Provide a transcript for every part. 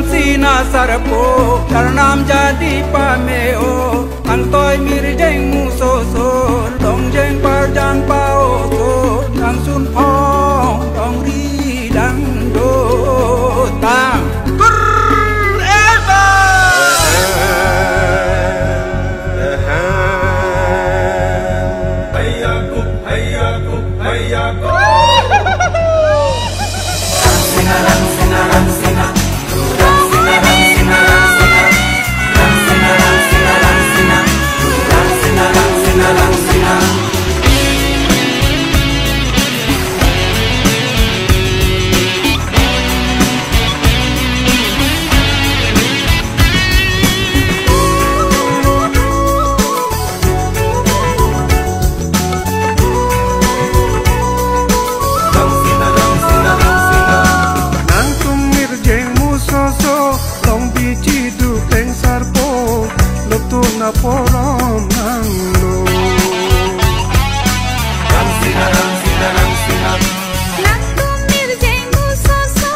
sina sarpo karnam jadi pameo antoi mirjeng musoso dong jeng parjang pao so nang sun phong dong ri dang do tang porom nang lo rang sina nang tumir jeng musoso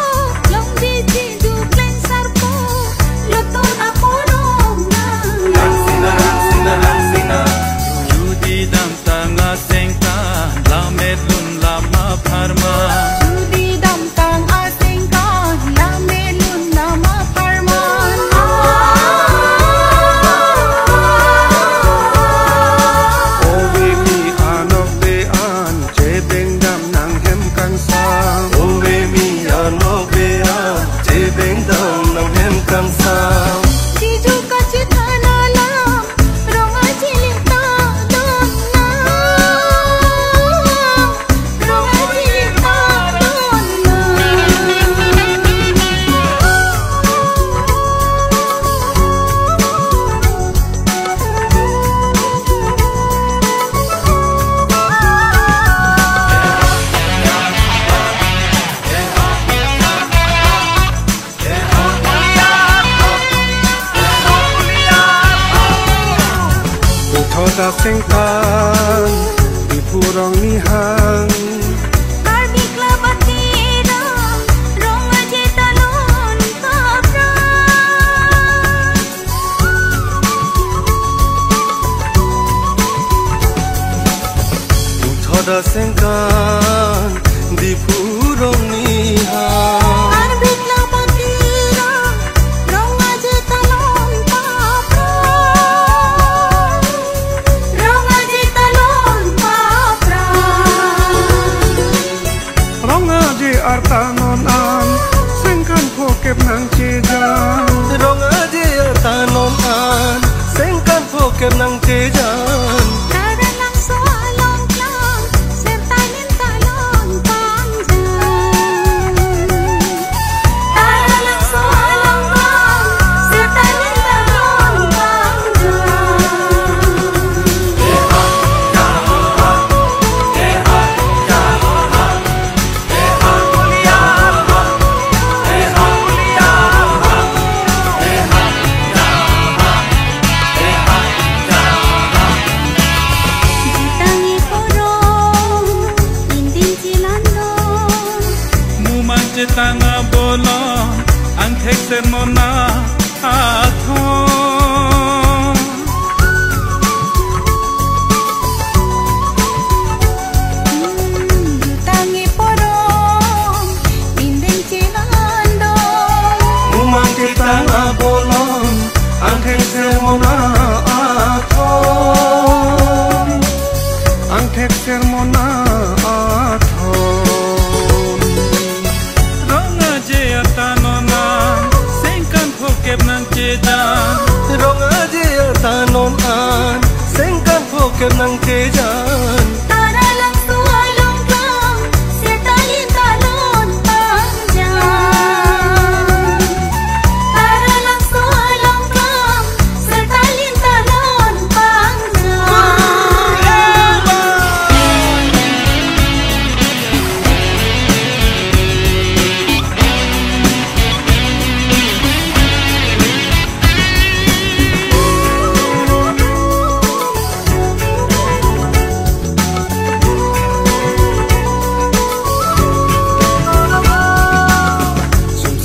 long biji du pleng sarpo loto na porom nang sina judi dam tanga sengka lamet lun lama pharma judi dam tang asengka lamet lun lama pharma sengkan di purong nihang arbi klabatira rong aje talon kapra thoda sengkan di purong nihang arbi klabatira rong aje talon kapra artanonan sengkan pokep nang cejan rong aje artanonan sengkan pokep nang cejan karang lang soalong lang sertanin talon panjang karang lang soalong lang sertanin talon tanga bolon ang thekser mona athon tangi porong dinding cilando mumang tanga bolon ang thekser mona athon ang thekser mona tanonan sengkan phokep nang che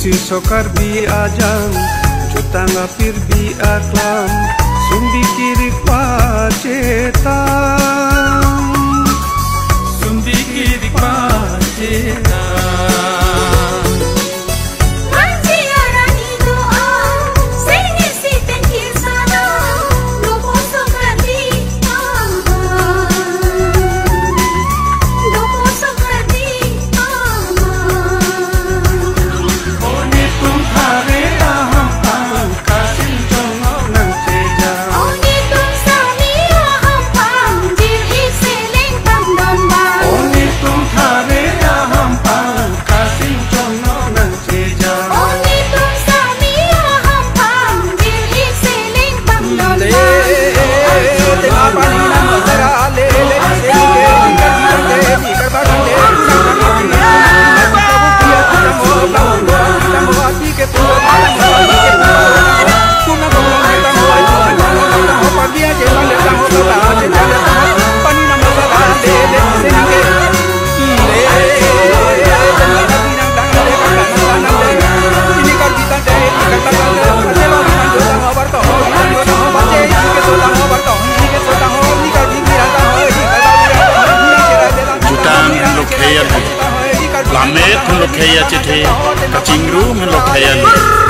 si sokar bi ajang jutang apir bi aklam sumbi kiri pacetan sumbi kiri pacetan Lamet menlokhaya cethe, kacingru menlokhaya